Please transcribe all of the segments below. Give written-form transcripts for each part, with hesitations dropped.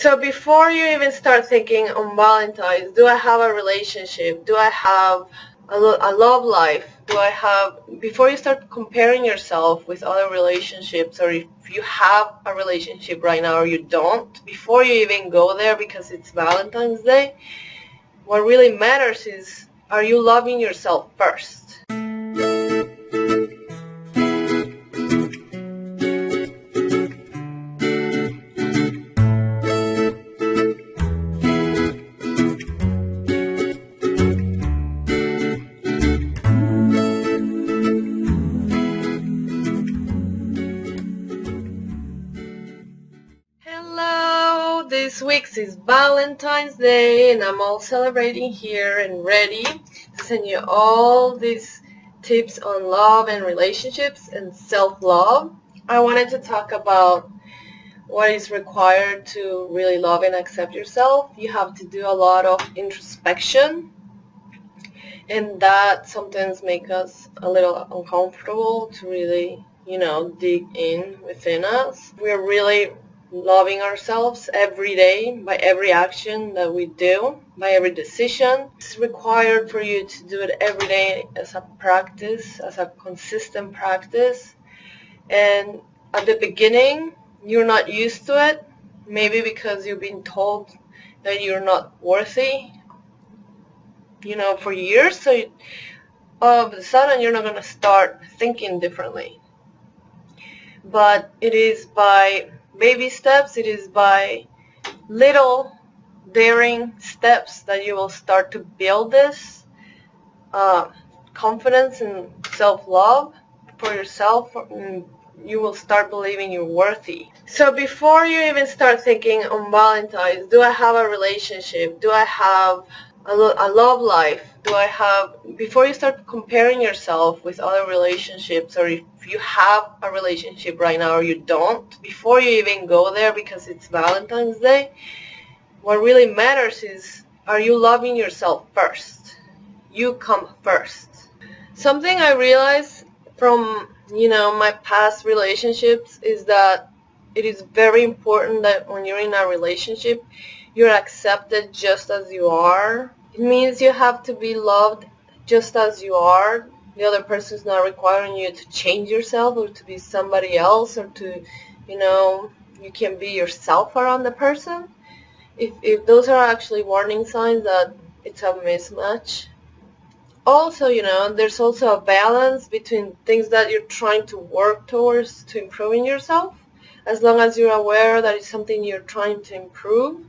So before you even start thinking on Valentine's, do I have a relationship? Do I have a love life? Before you start comparing yourself with other relationships, or if you have a relationship right now or you don't, before you even go there because it's Valentine's Day, what really matters is, are you loving yourself first? Hello, this week is Valentine's Day and I'm all celebrating here and ready to send you all these tips on love and relationships and self-love. I wanted to talk about what is required to really love and accept yourself. You have to do a lot of introspection, and that sometimes makes us a little uncomfortable to really, dig in within us. We're really loving ourselves every day by every action that we do, by every decision. It's required for you to do it every day as a practice, as a consistent practice. And at the beginning, you're not used to it, maybe because you've been told that you're not worthy, for years. So all of a sudden, you're not going to start thinking differently. But it is by baby steps, it is by little daring steps that you will start to build this confidence and self-love for yourself. You will start believing you're worthy. So before you even start thinking on Valentine's, do I have a relationship? Do I have a love life? Before you start comparing yourself with other relationships, or if you have a relationship right now or you don't, before you even go there because it's Valentine's Day, what really matters is, are you loving yourself first? You come first. Something I realized from, my past relationships is that it is very important that when you're in a relationship, you're accepted just as you are. It means you have to be loved just as you are. The other person is not requiring you to change yourself or to be somebody else, or to, you can be yourself around the person. If those are actually warning signs that it's a mismatch. Also, there's also a balance between things that you're trying to work towards to improving yourself. As long as you're aware that it's something you're trying to improve,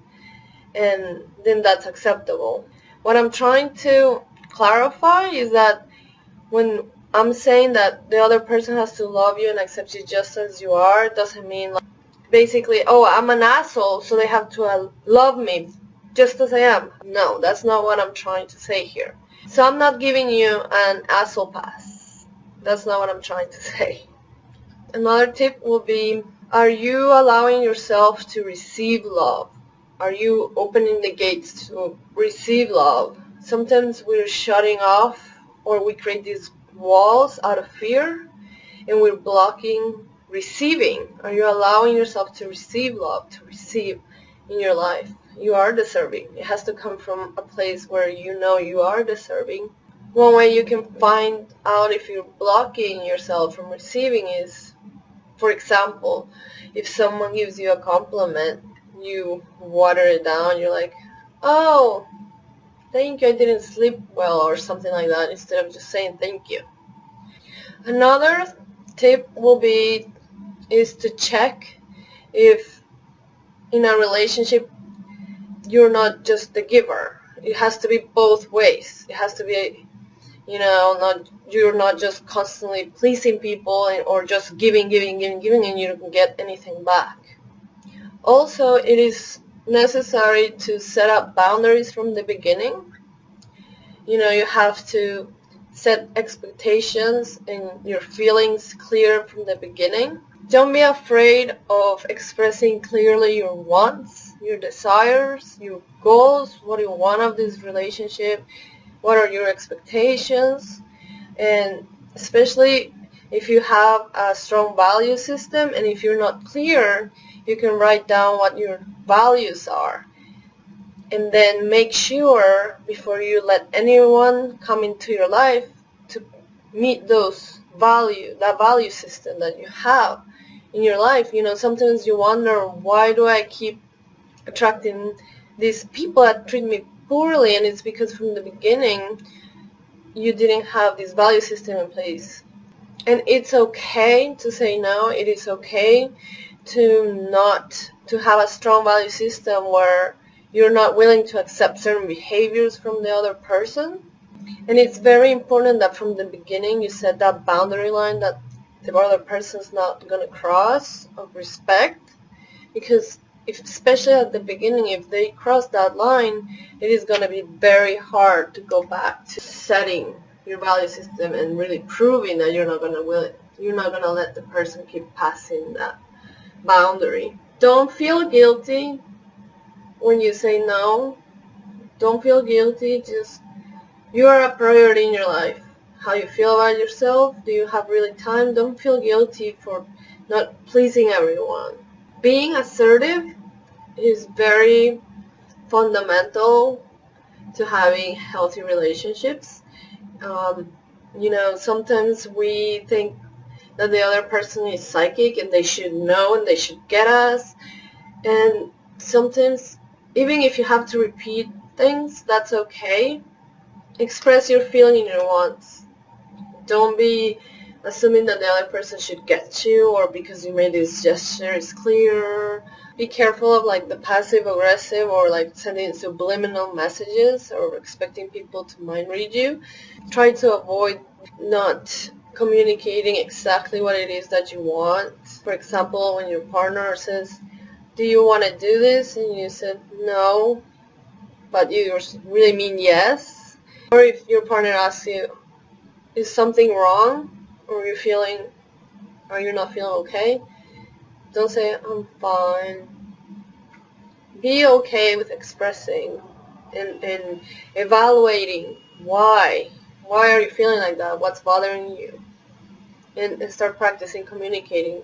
and then that's acceptable. What I'm trying to clarify is that when I'm saying that the other person has to love you and accept you just as you are, it doesn't mean like, basically, oh, I'm an asshole, so they have to love me just as I am. No, that's not what I'm trying to say here. So I'm not giving you an asshole pass. That's not what I'm trying to say. Another tip will be, are you allowing yourself to receive love? Are you opening the gates to receive love? Sometimes we're shutting off, or we create these walls out of fear, and we're blocking receiving. Are you allowing yourself to receive love, to receive in your life? You are deserving. It has to come from a place where you know you are deserving. One way you can find out if you're blocking yourself from receiving is, for example, if someone gives you a compliment, you water it down. You're like, oh, thank you, I didn't sleep well, or something like that, instead of just saying thank you. Another tip is to check if in a relationship you're not just the giver. It has to be both ways. It has to be, you're not just constantly pleasing people or just giving, and you don't get anything back. Also, it is necessary to set up boundaries from the beginning. You have to set expectations and your feelings clear from the beginning. Don't be afraid of expressing clearly your wants, your desires, your goals, what you want of this relationship, what are your expectations, and especially If you have a strong value system, and if you're not clear, you can write down what your values are. And then make sure before you let anyone come into your life to meet that value system that you have in your life. Sometimes you wonder, why do I keep attracting these people that treat me poorly? And it's because from the beginning you didn't have this value system in place. And it's okay to say no. It is okay to have a strong value system where you're not willing to accept certain behaviors from the other person. And it's very important that from the beginning you set that boundary line that the other person's not going to cross of respect. Because especially at the beginning, if they cross that line, it is going to be very hard to go back to setting your value system and really proving that you're not going to let the person keep passing that boundary. Don't feel guilty when you say no. Don't feel guilty. Just, you are a priority in your life. How you feel about yourself? Do you have really time? Don't feel guilty for not pleasing everyone. Being assertive is very fundamental to having healthy relationships. Sometimes we think that the other person is psychic and they should know and they should get us. And sometimes, even if you have to repeat things, that's okay. Express your feeling and your wants. Don't be assuming that the other person should get you, or because you made this gesture is clear. Be careful of the passive aggressive or sending subliminal messages or expecting people to mind read you. Try to avoid not communicating exactly what it is that you want. For example, when your partner says, do you want to do this? And you said no, but you really mean yes. Or if your partner asks you, is something wrong? Or you're not feeling okay? Don't say, I'm fine. Be okay with expressing and evaluating why. Why are you feeling like that? What's bothering you? And start practicing communicating.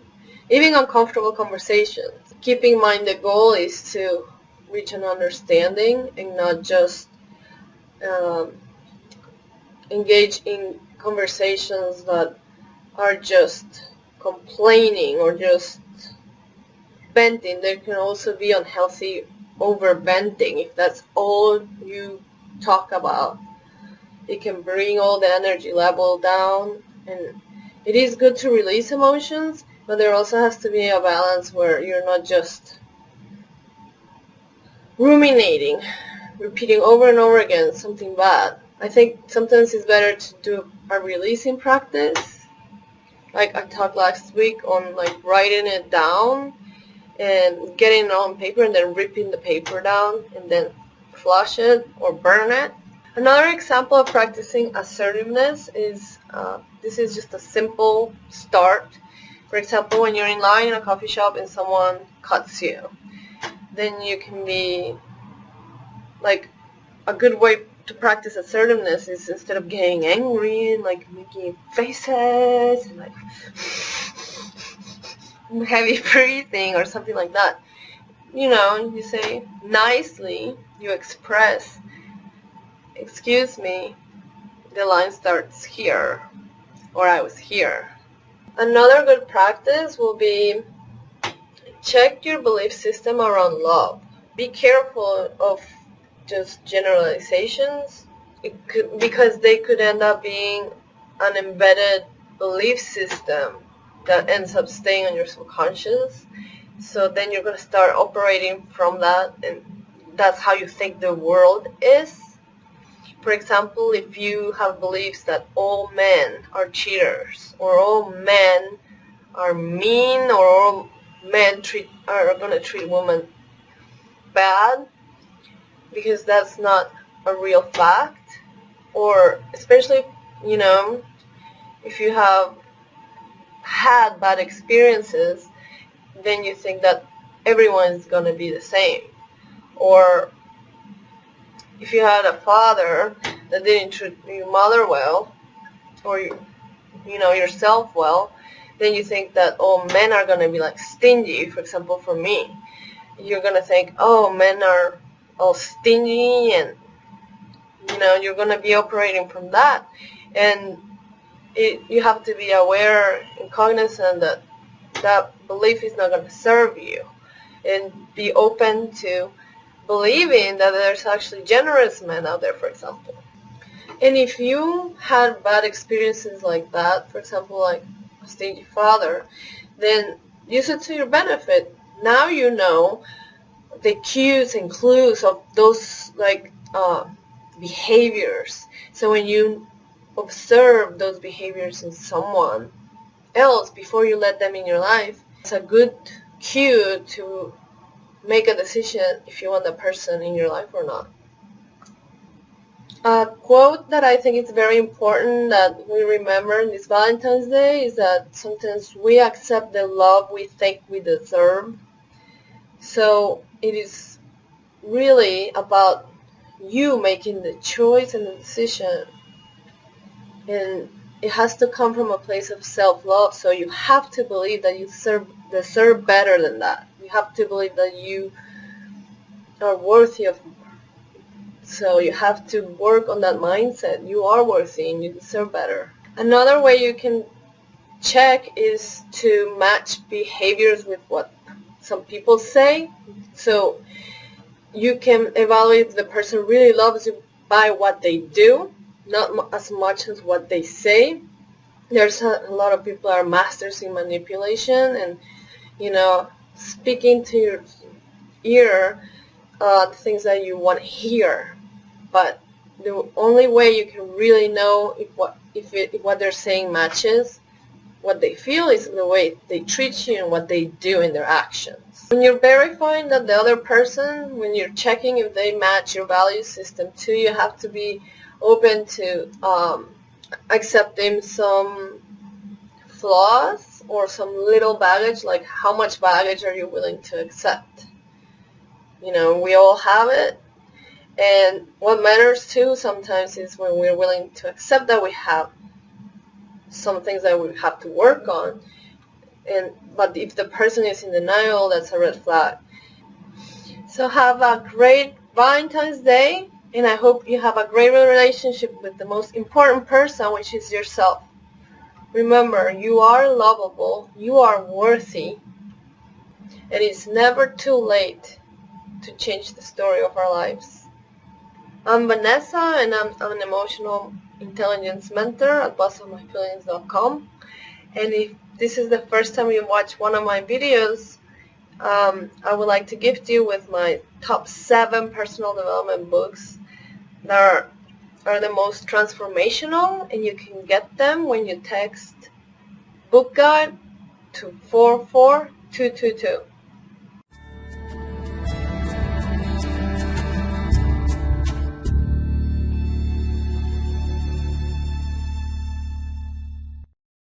Even uncomfortable conversations. Keep in mind the goal is to reach an understanding and not just engage in conversations that are just complaining or just venting. There can also be unhealthy over-venting. If that's all you talk about, it can bring all the energy level down. And it is good to release emotions, but there also has to be a balance where you're not just ruminating, repeating over and over again something bad. I think sometimes it's better to do a releasing practice. Like I talked last week on writing it down and getting it on paper and then ripping the paper down and then flush it or burn it. Another example of practicing assertiveness is, this is just a simple start. For example, when you're in line in a coffee shop and someone cuts you, then you can be a good way to practice assertiveness is, instead of getting angry and making faces and heavy breathing or something like that, you say nicely, you express, excuse me, the line starts here, or I was here. Another good practice will be check your belief system around love. Be careful of just generalizations, because they could end up being an embedded belief system that ends up staying on your subconscious. So then you're going to start operating from that, and that's how you think the world is. For example, if you have beliefs that all men are cheaters, or all men are mean, or all men are going to treat women bad, because that's not a real fact, or especially, if you have had bad experiences, then you think that everyone is going to be the same. Or if you had a father that didn't treat your mother well, or yourself well, then you think that, oh, men are going to be like stingy. For example, for me, you're going to think, oh, men are all stingy, and you're going to be operating from that. And you have to be aware and cognizant that that belief is not going to serve you, and be open to believing that there's actually generous men out there, for example. And if you had bad experiences like that, for example, like a stingy father, then use it to your benefit. Now you know the cues and clues of those behaviors. So when you observe those behaviors in someone else before you let them in your life, it's a good cue to make a decision if you want that person in your life or not. A quote that I think is very important that we remember in this Valentine's Day is that sometimes we accept the love we think we deserve. So it is really about you making the choice and the decision, and it has to come from a place of self-love. So you have to believe that you deserve better than that. You have to believe that you are worthy of more. So you have to work on that mindset. You are worthy and you deserve better. Another way you can check is to match behaviors with what some people say. So you can evaluate if the person really loves you by what they do, not as much as what they say. There's a lot of people are masters in manipulation and, speaking to your ear things that you want to hear. But the only way you can really know if what they're saying matches what they feel is the way they treat you and what they do in their actions. When you're verifying that the other person, when you're checking if they match your value system too, you have to be open to accepting some flaws or some little baggage. Like, how much baggage are you willing to accept? We all have it. And what matters too sometimes is when we're willing to accept that we have some things that we have to work on. But if the person is in denial, that's a red flag. So have a great Valentine's Day, and I hope you have a great relationship with the most important person, which is yourself. Remember, you are lovable, you are worthy, and it's never too late to change the story of our lives. I'm Vanessa, and I'm an emotional intelligence mentor at bossofmyfeelings.com. And if this is the first time you watch one of my videos, I would like to gift you with my top 7 personal development books that are the most transformational, and you can get them when you text book guide to 44222.